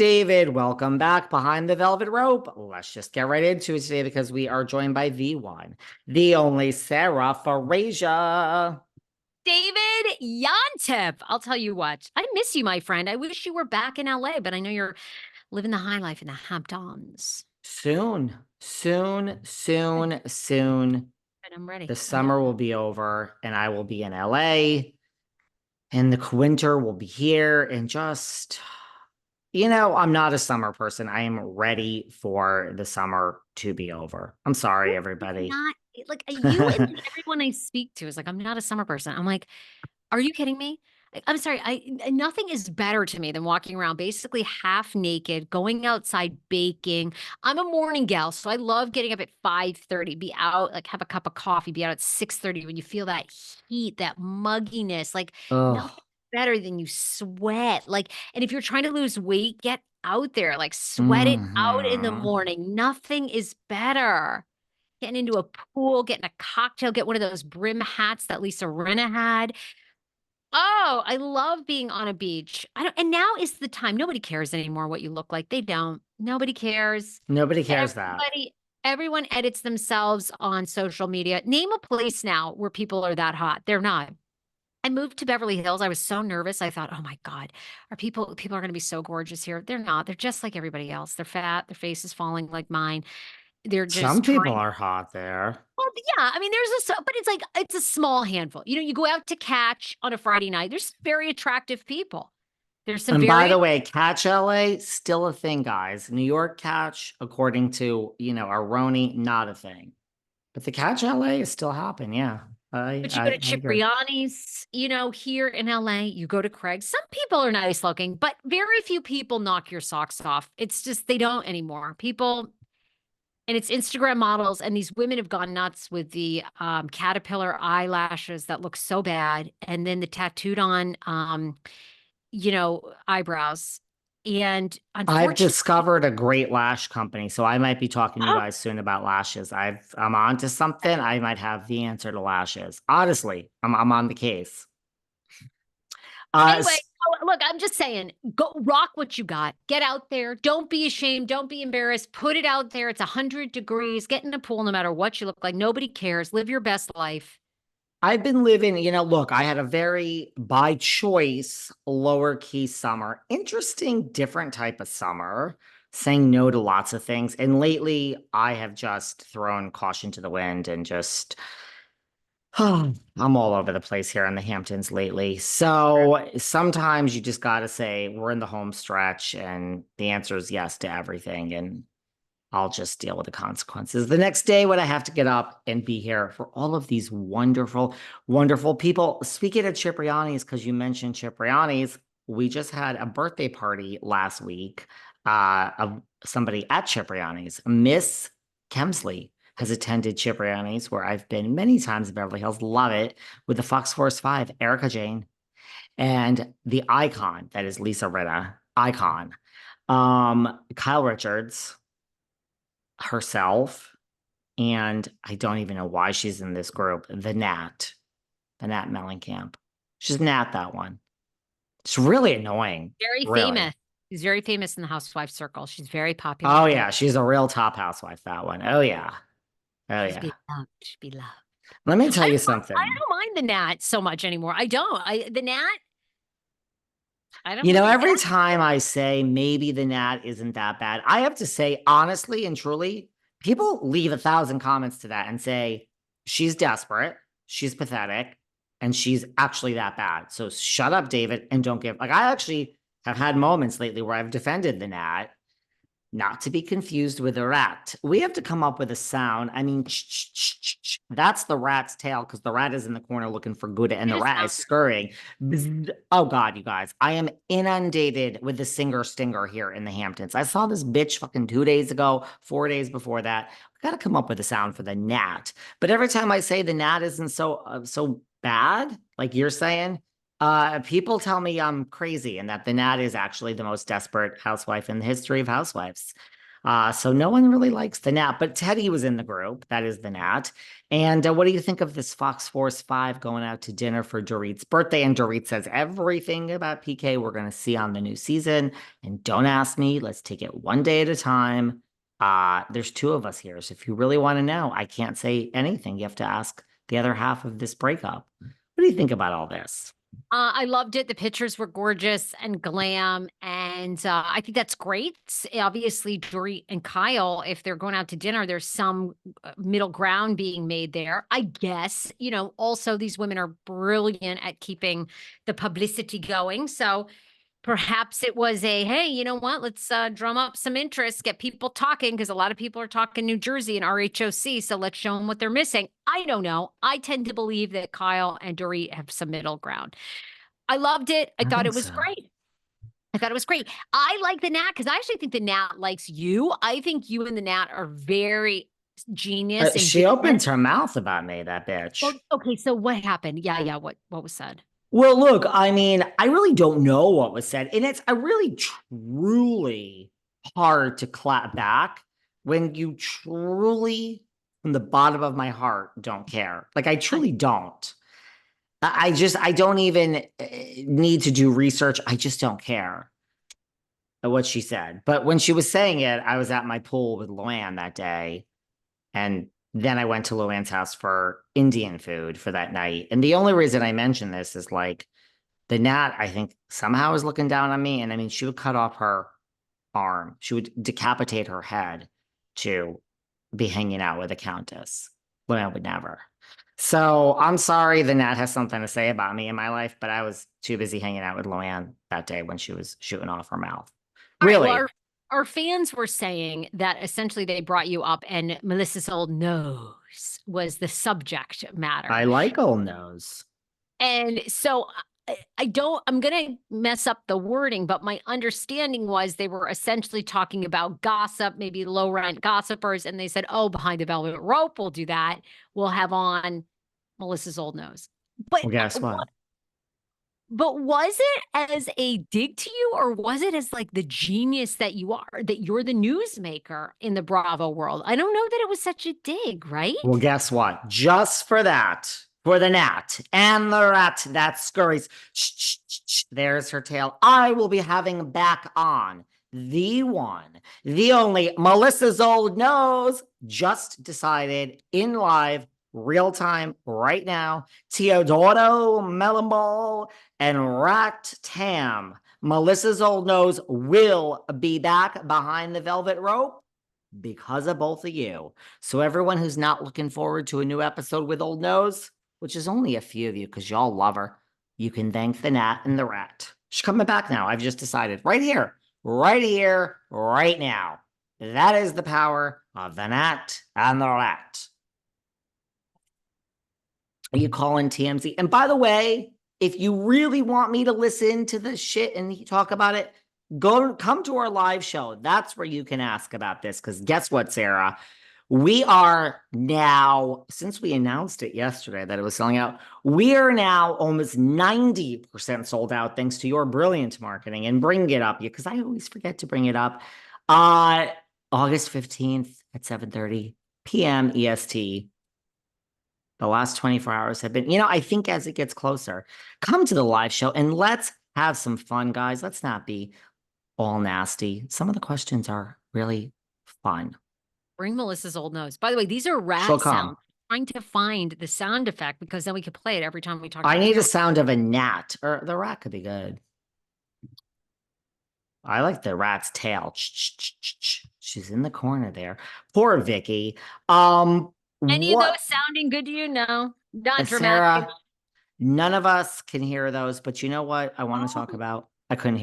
David. Welcome back behind the velvet rope. Let's just get right into it today because we are joined by the one, the only Sarah Farasia. David Yontip. I'll tell you what, I miss you, my friend. I wish you were back in LA, but I know you're living the high life in the Hamptons. Soon, soon, soon, soon. And I'm ready. The summer will be over and I will be in LA and the winter will be here and just, I'm not a summer person. I am ready for the summer to be over. I'm sorry, everybody. Not like you and like everyone I speak to is like, I'm not a summer person. I'm like, are you kidding me? I'm sorry. Nothing is better to me than walking around basically half naked, going outside baking. I'm a morning gal, so I love getting up at 5:30, be out, like have a cup of coffee, be out at 6:30 when you feel that heat, that mugginess. Like Oh, nothing better than you sweat. Like, and if you're trying to lose weight, get out there, like sweat it out in the hmm. morning. Nothing is better. Getting into a pool, getting a cocktail, get one of those brim hats that Lisa Rinna had. Oh, I love being on a beach. I don't, and now is the time. Nobody cares anymore what you look like. They don't. Nobody cares. Nobody cares that. Everyone edits themselves on social media. Name a place now where people are that hot. They're not. I moved to Beverly Hills. I was so nervous. I thought, oh my God, people are going to be so gorgeous here. They're not. They're just like everybody else. They're fat. Their face is falling like mine. They're Some just people trying. are hot there. Well, yeah, I mean, but it's like it's a small handful. You go out to catch on a Friday night. There's some very attractive people. There's some And by very the way, Catch LA, still a thing, guys. New York Catch, according to, our Roni, not a thing. But the Catch LA is still happening. Yeah. I, but you go I, to I agree. Cipriani's, here in LA, you go to Craig's. Some people are nice looking, but very few people knock your socks off. It's just they don't anymore. People and it's Instagram models, and these women have gone nuts with the caterpillar eyelashes that look so bad, and then the tattooed on eyebrows. And I've unfortunately, discovered a great lash company, so I might be talking to you guys soon about lashes. I'm on to something. I might have the answer to lashes. Honestly, I'm on the case. anyway, look, I'm just saying, go rock what you got. Get out there. Don't be ashamed. Don't be embarrassed. Put it out there. It's 100 degrees. Get in a pool no matter what you look like. Nobody cares. Live your best life. I've been living, look, I had a very by choice lower key summer. Interesting, different type of summer, saying no to lots of things. And lately, I have just thrown caution to the wind and just, I'm all over the place here in the Hamptons lately. So sometimes you just got to say, we're in the home stretch, and the answer is yes to everything. And I'll just deal with the consequences the next day when I have to get up and be here for all of these wonderful, wonderful people. Speaking of Cipriani's, because you mentioned Cipriani's, we just had a birthday party last week of somebody at Cipriani's. Miss Kemsley has attended Cipriani's, where I've been many times in Beverly Hills. Love it. With the Fox Force 5, Erica Jane, and the icon that is Lisa Rinna, icon. Kyle Richards herself, and I don't even know why she's in this group. The Nat Mellencamp. She's Nat, that one. It's really annoying. Very Really. famous. She's very famous in the housewife circle. She's very Oh popular there. yeah, she's a real top housewife, that one. Oh yeah. Oh She's yeah. beloved. She's beloved. Let me tell you I something. don't mind the gnat so much anymore. I don't. The gnat, I don't really Every time I say maybe the Nat isn't that bad, I have to say, honestly and truly, people leave 1,000 comments to that and say, she's desperate, she's pathetic, and she's actually that bad. So shut up, David, and don't give. Like, I actually have had moments lately where I've defended the Nat, not to be confused with a rat. We have to come up with a sound. I mean, that's the rat's tail because the rat is in the corner looking for good and need the a rat is sound. scurrying. Oh God, you guys, I am inundated with the singer stinger here in the Hamptons. I saw this bitch fucking 2 days ago, 4 days before that. We got to come up with a sound for the gnat. But every time I say the gnat isn't so bad, like you're saying, people tell me I'm crazy and that the Nat is actually the most desperate housewife in the history of housewives. So no one really likes the Gnat, but Teddi was in the group. That is the Gnat. And what do you think of this Fox Force 5 going out to dinner for Dorit's birthday? And Dorit says everything about PK we're going to see on the new season. And don't ask me. Let's take it one day at a time. There's two of us here. So if you really want to know, I can't say anything. You have to ask the other half of this breakup. What do you think about all this? I loved it. The pictures were gorgeous and glam, and I think that's great. Obviously, Dorit and Kyle, if they're going out to dinner, there's some middle ground being made there. I guess, also these women are brilliant at keeping the publicity going. So perhaps it was hey, you know what? Let's drum up some interest, get people talking, because a lot of people are talking New Jersey and RHOC. So let's show them what they're missing. I don't know. I tend to believe that Kyle and Dorit have some middle ground. I loved it. I I thought think it was so. great. I thought it was great. I like the Nat because I actually think the Nat likes you. I think you and the Nat are very genius and She different. opens her mouth about me, that bitch. Well, okay, so what happened? Yeah. What was said? Well, look, I mean, I really don't know what was said. And it's a really truly hard to clap back when you truly, from the bottom of my heart, don't care. Like, I I, truly don't. I don't even need to do research. I just don't care what she said. But when she was saying it, I was at my pool with Luann that day. And then I went to Luann's house for Indian food for that night. And the only reason I mention this is like, the Nat, I think, somehow is looking down on me. And I mean, she would cut off her arm, she would decapitate her head to be hanging out with the Countess. But I would never. So I'm sorry the Nat has something to say about me in my life, but I was too busy hanging out with Luann that day when she was shooting off her mouth. all right. Well, Really, our fans were saying that essentially they brought you up, and Melissa's old nose was the subject I matter. like old nose. And so I don't, I'm going to mess up the wording, but my understanding was they were essentially talking about gossip, maybe low rent gossipers. And they said, oh, behind the velvet rope, we'll do that. We'll have on Melissa's old nose. But Well, guess what? but was it as a dig to you, or was it as like the genius that you are, that you're the newsmaker in the Bravo world? I don't know that it was such a dig, Well, right? guess what? Just for that, for the gnat and the rat that scurries, there's her tail. I will be having back on the one, the only Melissa's old nose just decided in live, real time, right now. Teodoro Mellencamp and Rat Tam. Melissa's old nose will be back behind the velvet rope because of both of you. So everyone who's not looking forward to a new episode with Old Nose, which is only a few of you because y'all love her, you can thank the gnat and the rat. She's coming back now. I've just decided right here, right now. That is the power of the gnat and the rat. Are you calling TMZ? And by the way, if you really want me to listen to the shit and talk about it, come to our live show. That's where you can ask about this. Because guess what, Sarah? We are now, since we announced it yesterday that it was selling out, we are now almost 90% sold out thanks to your brilliant marketing and bring it up because I always forget to bring it up. August 15th at 7:30 p.m. EST. The last 24 hours have been, I think as it gets closer, come to the live show and let's have some fun, guys. Let's not be all nasty. Some of the questions are really fun. Bring Melissa's old nose. By the way, these are She'll rat come. sounds. Trying to find the sound effect because then we could play it every time we talk I to the need a camera. sound of a gnat, or the rat could be good. I like the rat's tail. She's in the corner there. Poor Vicky. Any of those What, sounding good to you? No, not dramatic. Sarah? None of us can hear those, but you know what I want to talk Oh. about? I couldn't hear